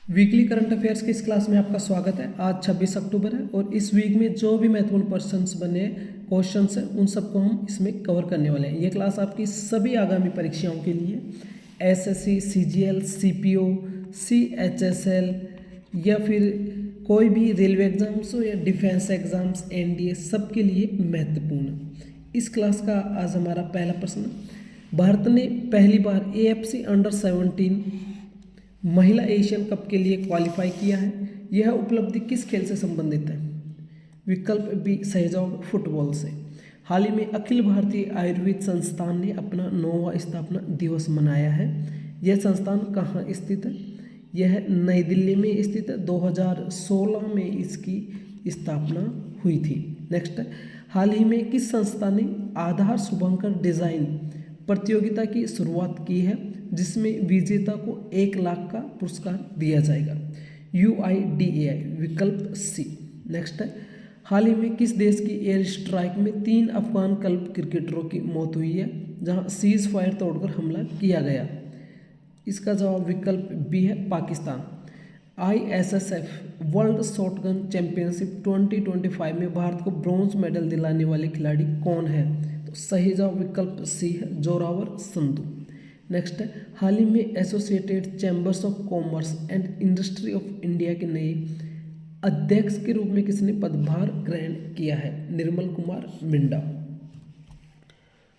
Weekly current affairs की इस class में आपका स्वागत है। आज 26 अक्टूबर है और इस वीक में जो भी महत्वपूर्ण पर्सन्स बने क्वेश्चंस हैं उन सबको हम इसमें कवर करने वाले हैं। ये क्लास आपकी सभी आगामी परीक्षाओं के लिए एसएससी, सीजीएल, सीपीओ, सीएचएसएल या फिर कोई भी रेलवे एग्जाम्स हो या डिफेंस एग्जाम्स, एनडीए, सबके लिए महत्वपूर्ण है। इस क्लास का आज हमारा पहला प्रश्न, भारत ने पहली बार एएफसी अंडर 17 महिला एशियन कप के लिए क्वालिफाई किया है। यह उपलब्धि किस खेल से संबंधित है? विकल्प बी सही जवाब फुटबॉल से। हाल ही में अखिल भारतीय आयुर्वेद संस्थान ने अपना 9वां स्थापना दिवस मनाया है। यह संस्थान कहाँ स्थित है? यह नई दिल्ली में स्थित है। 2016 में इसकी स्थापना हुई थी। नेक्स्ट, हाल ही में किस संस्था ने आधार शुभंकर डिजाइन प्रतियोगिता की शुरुआत की है, जिसमें विजेता को 1 लाख का पुरस्कार दिया जाएगा? UIDAI, विकल्प सी। नेक्स्ट है, हाल ही में किस देश की एयर स्ट्राइक में 3 अफगान क्लब क्रिकेटरों की मौत हुई है, जहां सीज फायर तोड़कर हमला किया गया? इसका जवाब विकल्प बी है, Pakistan. ISSF world shotgun championship 2025 में भारत को ब्रॉन्ज मेडल दिलाने वाले खिलाड़ी कौन है? तो सही जवाब विकल्प सी है, जोरावर संधू। नेक्स्ट है, हाल ही में associated chambers of commerce and industry of India के नए अध्यक्ष के रूप में किसने पदभार ग्रहण किया है? निर्मल कुमार मिंडा।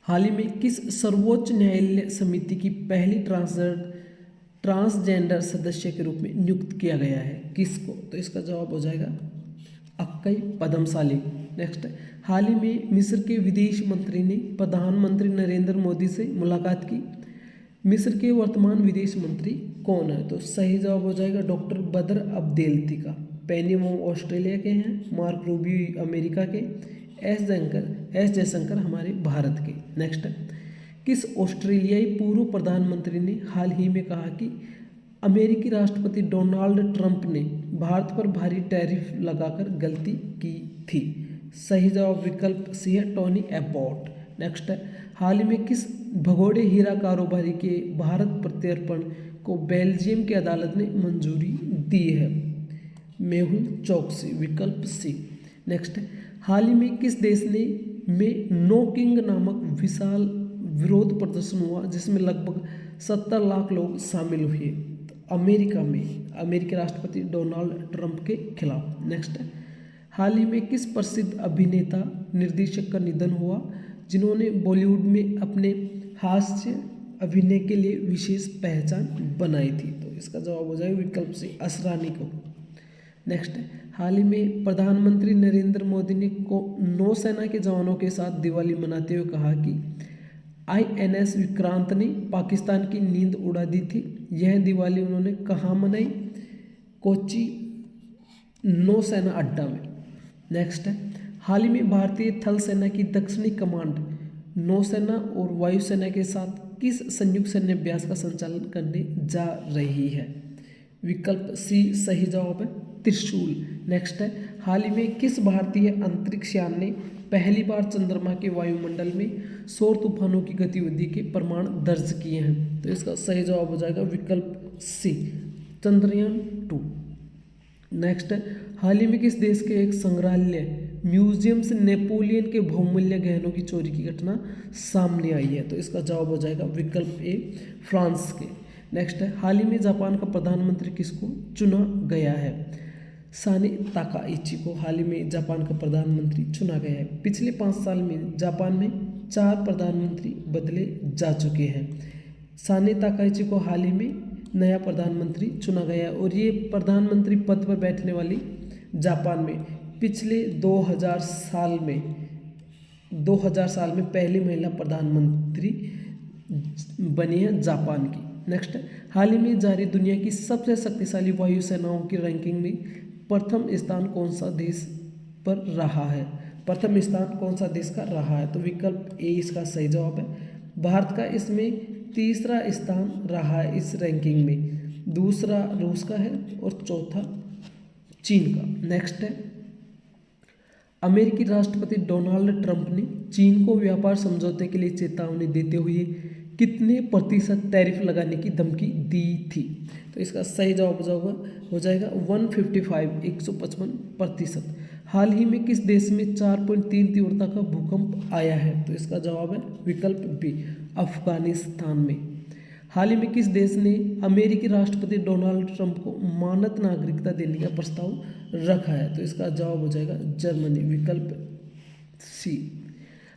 हाल ही में किस सर्वोच्च न्यायालय समिति की पहली ट्रांसजेंडर सदस्य के रूप में नियुक्त किया गया है? किसको? तो इसका जवाब हो जाएगा अक्कई पद्मशाली। नेक्स्ट, हाल ही में मिस्र के विदेश मंत्री ने प्रधानमंत्री नरेंद्र मोदी से मुलाकात की। मिस्र के वर्तमान विदेश मंत्री कौन है? तो सही जवाब हो जाएगा डॉक्टर बदर अब्देल्तिका। पेनी वोंग ऑस्ट्रेलिया के हैं, मार्क रूबियो अमेरिका के, एस जयशंकर हमारे भारत के। नेक्स्ट, किस ऑस्ट्रेलियाई पूर्व प्रधानमंत्री ने हाल ही में कहा कि अमेरिकी राष्ट्रपति डोनाल्ड ट्रंप ने भारत पर भारी टैरिफ लगाकर गलती की थी? सही जवाब विकल्प सी है, टोनी एबॉट। नेक्स्ट है, हाल ही में किस भगोड़े हीरा कारोबारी के भारत प्रत्यर्पण को बेल्जियम की अदालत ने मंजूरी दी है? मेहुल चौकसी, विकल्प सी। नेक्स्ट है, हाल ही में किस देश में नो किंग नामक विशाल विरोध प्रदर्शन हुआ, जिसमें लगभग 70 लाख लोग शामिल हुए? तो अमेरिका में, अमेरिकी राष्ट्रपति डोनाल्ड ट्रंप के खिलाफ। नेक्स्ट है, हाल ही में किस प्रसिद्ध अभिनेता निर्देशक का निधन हुआ, जिन्होंने बॉलीवुड में अपने हास्य अभिनय के लिए विशेष पहचान बनाई थी? तो इसका जवाब हो जाएगा विकल्प से, असरानी को। नेक्स्ट है, हाल ही में प्रधानमंत्री नरेंद्र मोदी ने नौसेना के जवानों के साथ दिवाली मनाते हुए कहा कि INS विक्रांत ने पाकिस्तान की नींद उड़ा दी थी। यह दिवाली उन्होंने कहाँ मनाई? कोच्चि नौसेना अड्डा में। नेक्स्ट है, हाल ही में भारतीय थल सेना की दक्षिणी कमांड नौसेना और वायुसेना के साथ किस संयुक्त सैन्य अभ्यास का संचालन करने जा रही है? विकल्प सी सही जवाब है, त्रिशूल। नेक्स्ट है, हाल ही में किस भारतीय अंतरिक्ष यान ने पहली बार चंद्रमा के वायुमंडल में सौर तूफानों की गतिविधि के प्रमाण दर्ज किए हैं? तो इसका सही जवाब हो जाएगा विकल्प सी, चंद्रयान 2। नेक्स्ट है, हाल ही में किस देश के एक संग्रहालय म्यूजियम से नेपोलियन के बहुमूल्य गहनों की चोरी की घटना सामने आई है? तो इसका जवाब हो जाएगा विकल्प ए, फ्रांस के। नेक्स्ट है, हाल ही में जापान का प्रधानमंत्री किसको चुना गया है? साने ताकाइची को हाल ही में जापान का प्रधानमंत्री चुना गया है। पिछले 5 साल में जापान में 4 प्रधानमंत्री बदले जा चुके हैं। साने ताकाइची को हाल ही में नया प्रधानमंत्री चुना गया है और ये प्रधानमंत्री पद पर बैठने वाली जापान में पिछले 2000 साल में पहली महिला प्रधानमंत्री बनी है जापान की। नेक्स्ट, हाल ही में जारी दुनिया की सबसे शक्तिशाली वायुसेनाओं की रैंकिंग में प्रथम स्थान कौन सा देश पर रहा है? प्रथम स्थान कौन सा देश का रहा है? तो विकल्प ए इसका सही जवाब है। भारत का इसमें तीसरा स्थान रहा है इस रैंकिंग में, दूसरा रूस का है और चौथा चीन का। नेक्स्ट है, अमेरिकी राष्ट्रपति डोनाल्ड ट्रंप ने चीन को व्यापार समझौते के लिए चेतावनी देते हुए कितने प्रतिशत टैरिफ लगाने की धमकी दी थी? तो इसका सही जवाब हो जाएगा 155 155%। हाल ही में किस देश में 4.3 तीव्रता का भूकंप आया है? तो इसका जवाब है विकल्प बी, अफगानिस्तान में। हाल ही में किस देश ने अमेरिकी राष्ट्रपति डोनाल्ड ट्रंप को मानद नागरिकता देने का प्रस्ताव रखा है? तो इसका जवाब हो जाएगा जर्मनी, विकल्प सी।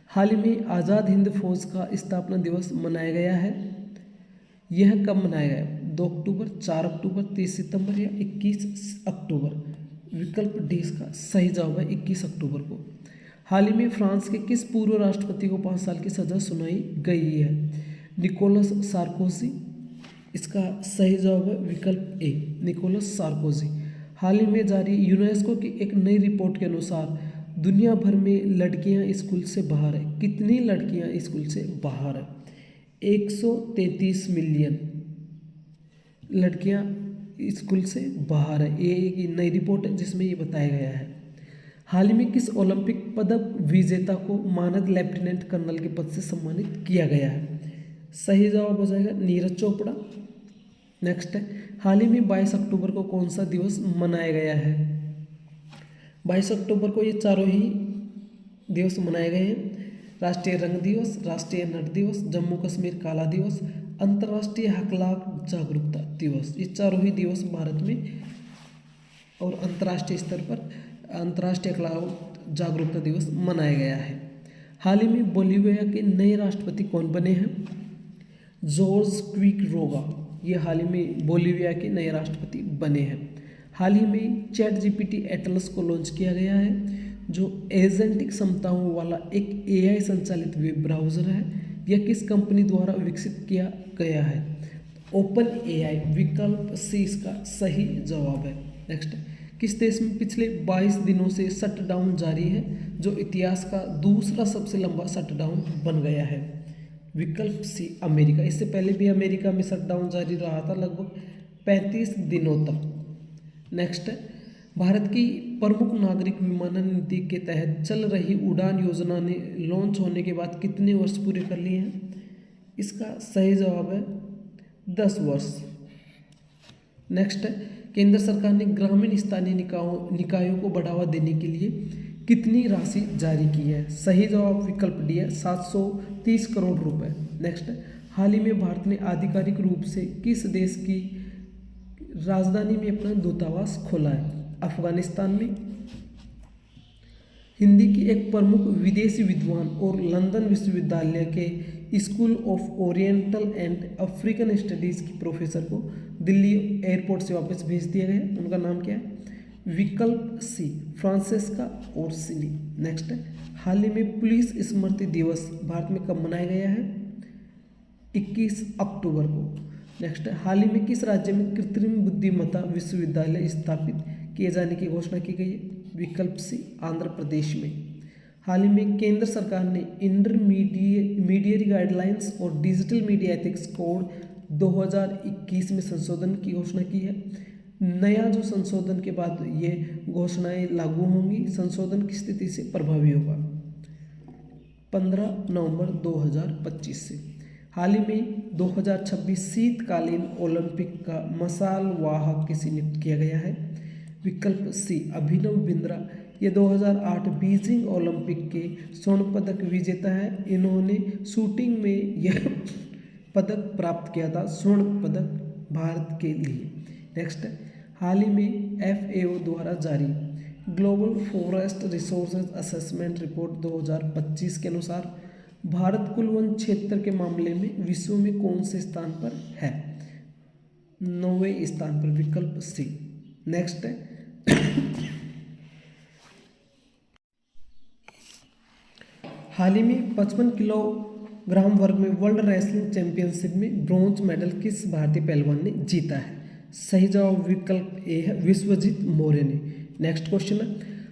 हाल ही में आज़ाद हिंद फौज का स्थापना दिवस मनाया गया है। यह कब मनाया गया? 2 अक्टूबर, 4 अक्टूबर, 30 सितंबर या 21 अक्टूबर? विकल्प डी इसका सही जवाब है 21 अक्टूबर को। हाल ही में फ्रांस के किस पूर्व राष्ट्रपति को 5 साल की सजा सुनाई गई है? Nicolas Sarkozy. इसका सही जवाब है विकल्प ए, निकोलस सार्कोजी। हाल ही में जारी यूनेस्को की एक नई रिपोर्ट के अनुसार दुनिया भर में लड़कियां स्कूल से बाहर है। कितनी लड़कियां स्कूल से बाहर है? 133 मिलियन लड़कियां स्कूल से बाहर है। ये एक नई रिपोर्ट है जिसमें ये बताया गया है। हाल ही में किस ओलंपिक पदक विजेता को मानद लेफ्टिनेंट कर्नल के पद से सम्मानित किया गया है? सही जवाब हो जाएगा नीरज चोपड़ा। नेक्स्ट है, हाल ही में 22 अक्टूबर को कौन सा दिवस मनाया गया है? 22 अक्टूबर को ये चारों ही दिवस मनाए गए हैं। राष्ट्रीय रंग दिवस, राष्ट्रीय नट दिवस, जम्मू कश्मीर काला दिवस, अंतर्राष्ट्रीय हकलाक जागरूकता दिवस। ये चारों ही दिवस भारत में और अंतर्राष्ट्रीय स्तर पर अंतर्राष्ट्रीय हकलाक जागरूकता दिवस मनाया गया है। हाल ही में बोलीविया के नए राष्ट्रपति कौन बने हैं? जॉर्ज क्विकरोगा। ये हाल ही में बोलीविया के नए राष्ट्रपति बने हैं। हाल ही में चैट जीपीटी एटलस को लॉन्च किया गया है, जो एजेंटिक क्षमताओं वाला एक एआई संचालित वेब ब्राउज़र है। यह किस कंपनी द्वारा विकसित किया गया है? ओपन एआई, विकल्प सी इसका सही जवाब है। नेक्स्ट, किस देश में पिछले 22 दिनों से शटडाउन जारी है, जो इतिहास का दूसरा सबसे लंबा शटडाउन बन गया है? विकल्प सी, अमेरिका। इससे पहले भी अमेरिका में शटडाउन जारी रहा था लगभग 35 दिनों तक। नेक्स्ट है, भारत की प्रमुख नागरिक विमानन नीति के तहत चल रही उड़ान योजना ने लॉन्च होने के बाद कितने वर्ष पूरे कर लिए हैं? इसका सही जवाब है 10 वर्ष। नेक्स्ट है, केंद्र सरकार ने ग्रामीण स्थानीय निकायों को बढ़ावा देने के लिए कितनी राशि जारी की है? सही जवाब विकल्प डी है, 730 करोड़ रुपए। नेक्स्ट है, हाल ही में भारत ने आधिकारिक रूप से किस देश की राजधानी में अपना दूतावास खोला है? अफगानिस्तान में। हिंदी की एक प्रमुख विदेशी विद्वान और लंदन विश्वविद्यालय के school of oriental and African studies की प्रोफेसर को दिल्ली एयरपोर्ट से वापस भेज दिया गया। उनका नाम क्या है? विकल्प सी, फ्रांसेस्का ओर्सिनी। नेक्स्ट है, हाल ही में पुलिस स्मृति दिवस भारत में कब मनाया गया है? 21 अक्टूबर को। नेक्स्ट है, हाल ही में किस राज्य में कृत्रिम बुद्धिमत्ता विश्वविद्यालय स्थापित किए जाने की घोषणा की गई है? विकल्प सी, आंध्र प्रदेश में। हाल ही में केंद्र सरकार ने इंटरमीडिएट गाइडलाइंस और डिजिटल मीडिया एथिक्स कोड 2021 में संशोधन की घोषणा की है। नया जो संशोधन के बाद ये घोषणाएं लागू होंगी, संशोधन की स्थिति से प्रभावी होगा 15 नवंबर 2025 से। हाल ही में 2026 शीतकालीन ओलंपिक का मशाल वाहक किसे नियुक्त किया गया है? विकल्प सी, अभिनव बिंद्रा। ये 2008 बीजिंग ओलंपिक के स्वर्ण पदक विजेता है। इन्होंने शूटिंग में यह पदक प्राप्त किया था, स्वर्ण पदक भारत के लिए। नेक्स्ट, हाल ही में FAO द्वारा जारी global forest resources assessment report 2025 के अनुसार भारत कुल वन क्षेत्र के मामले में विश्व में कौन से स्थान पर है? 9वें स्थान पर, विकल्प सी। नेक्स्ट है, हाल ही में 55 किलोग्राम वर्ग में वर्ल्ड रेसलिंग चैंपियनशिप में ब्रॉन्ज मेडल किस भारतीय पहलवान ने जीता है? सही जवाब विकल्प ए है, विश्वजीत मौर्य ने। नेक्स्ट क्वेश्चन है,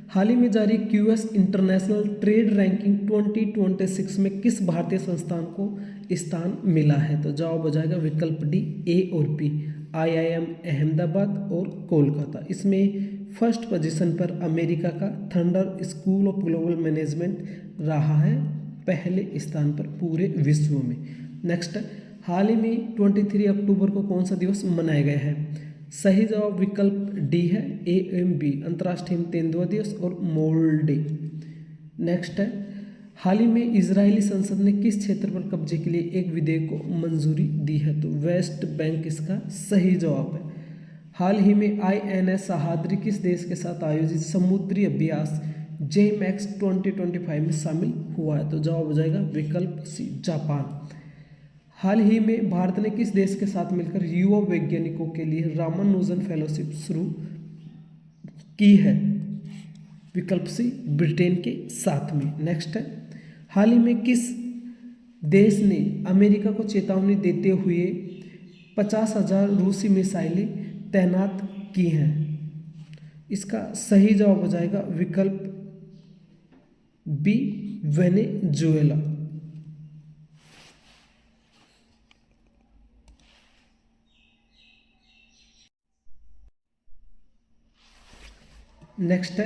हाल ही में जारी QS इंटरनेशनल ट्रेड रैंकिंग 2026 में किस भारतीय संस्थान को स्थान मिला है? तो जवाब हो जाएगा विकल्प डी, A और B, IIM अहमदाबाद और कोलकाता। इसमें फर्स्ट पोजीशन पर अमेरिका का thunder school of global management रहा है, पहले स्थान पर पूरे विश्व में। नेक्स्ट, हाल ही में 23 अक्टूबर को कौन सा दिवस मनाया गया है? सही जवाब विकल्प डी है, AMB अंतर्राष्ट्रीय तेंदुआ दिवस और मोल डे। नेक्स्ट है, हाल ही में इजरायली संसद ने किस क्षेत्र पर कब्जे के लिए एक विधेयक को मंजूरी दी है? तो वेस्ट बैंक इसका सही जवाब है। हाल ही में INS सहाद्री किस देश के साथ आयोजित समुद्री अभ्यास JMAX 2025 में शामिल हुआ है? तो जवाब हो जाएगा विकल्प सी, जापान। हाल ही में भारत ने किस देश के साथ मिलकर युवा वैज्ञानिकों के लिए रामानुजन फेलोशिप शुरू की है? विकल्प सी, ब्रिटेन के साथ में। नेक्स्ट है, हाल ही में किस देश ने अमेरिका को चेतावनी देते हुए 50,000 रूसी मिसाइलें तैनात की हैं? इसका सही जवाब हो जाएगा विकल्प बी, वेनेजुएला। नेक्स्ट है,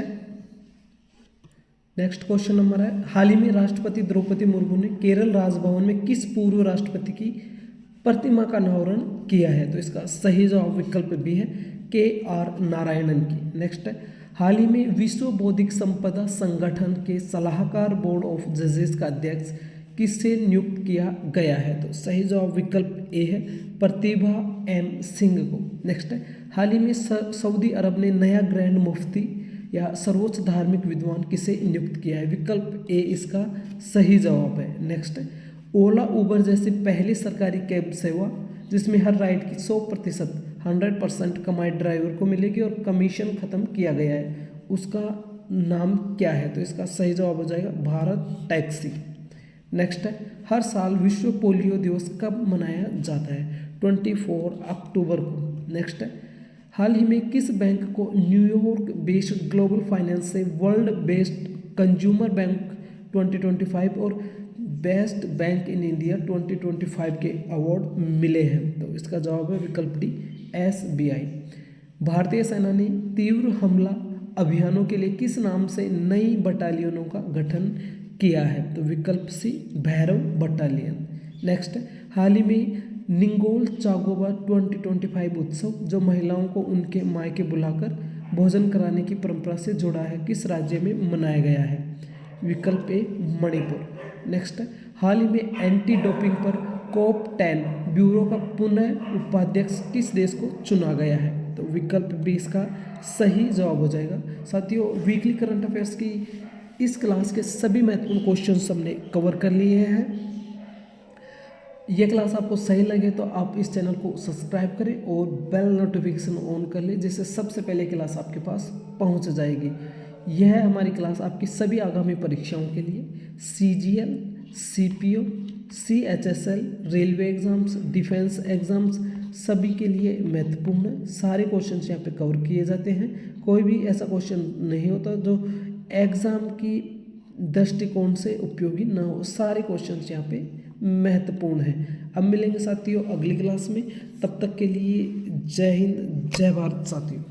नेक्स्ट क्वेश्चन नंबर है, हाल ही में राष्ट्रपति द्रौपदी मुर्मू ने केरल राजभवन में किस पूर्व राष्ट्रपति की प्रतिमा का अनावरण किया है? तो इसका सही जवाब विकल्प बी है, KR नारायणन की। नेक्स्ट है, हाल ही में विश्व बौद्धिक संपदा संगठन के सलाहकार बोर्ड ऑफ जजेस का अध्यक्ष किससे नियुक्त किया गया है? तो सही जवाब विकल्प ए है, प्रतिभा M सिंह को। नेक्स्ट है, हाल ही में सऊदी अरब ने नया ग्रैंड मुफ्ती या सर्वोच्च धार्मिक विद्वान किसे नियुक्त किया है? विकल्प ए इसका सही जवाब है। नेक्स्ट है, ओला उबर जैसी पहली सरकारी कैब सेवा जिसमें हर राइड की 100% 100% कमाई ड्राइवर को मिलेगी और कमीशन खत्म किया गया है, उसका नाम क्या है? तो इसका सही जवाब हो जाएगा भारत टैक्सी। नेक्स्ट है, हर साल विश्व पोलियो दिवस कब मनाया जाता है? 24 अक्टूबर को। नेक्स्ट है, हाल ही में किस बैंक को न्यूयॉर्क बेस्ड ग्लोबल फाइनेंस से वर्ल्ड बेस्ड कंज्यूमर बैंक 2025 और बेस्ट बैंक इन इंडिया 2025 के अवार्ड मिले हैं? तो इसका जवाब है विकल्प डी, SBI। भारतीय सेना ने तीव्र हमला अभियानों के लिए किस नाम से नई बटालियनों का गठन किया है? तो विकल्प सी, भैरव बटालियन। नेक्स्ट, हाल ही में निंगोल चागोबा 2025 उत्सव जो महिलाओं को उनके मायके बुलाकर भोजन कराने की परंपरा से जुड़ा है, किस राज्य में मनाया गया है? विकल्प ए, मणिपुर। नेक्स्ट, हाल ही में एंटी डोपिंग पर COP10 ब्यूरो का पुनः उपाध्यक्ष किस देश को चुना गया है? तो विकल्प बी इसका सही जवाब हो जाएगा। साथियों, वीकली करंट अफेयर्स की इस क्लास के सभी महत्वपूर्ण क्वेश्चंस हमने कवर कर लिए हैं। ये क्लास आपको सही लगे तो आप इस चैनल को सब्सक्राइब करें और बेल नोटिफिकेशन ऑन कर लें, जिससे सबसे पहले क्लास आपके पास पहुंच जाएगी। यह है हमारी क्लास आपकी सभी आगामी परीक्षाओं के लिए, CGL, CPO, CHSL, railway exams, defence exams सभी के लिए महत्वपूर्ण है। सारे क्वेश्चन यहाँ पे कवर किए जाते हैं, कोई भी ऐसा क्वेश्चन नहीं होता जो एग्ज़ाम की दृष्टिकोण से उपयोगी ना हो। सारे क्वेश्चन यहाँ पे महत्वपूर्ण है। अब मिलेंगे साथियों अगली क्लास में, तब तक के लिए जय हिंद, जय भारत साथियों।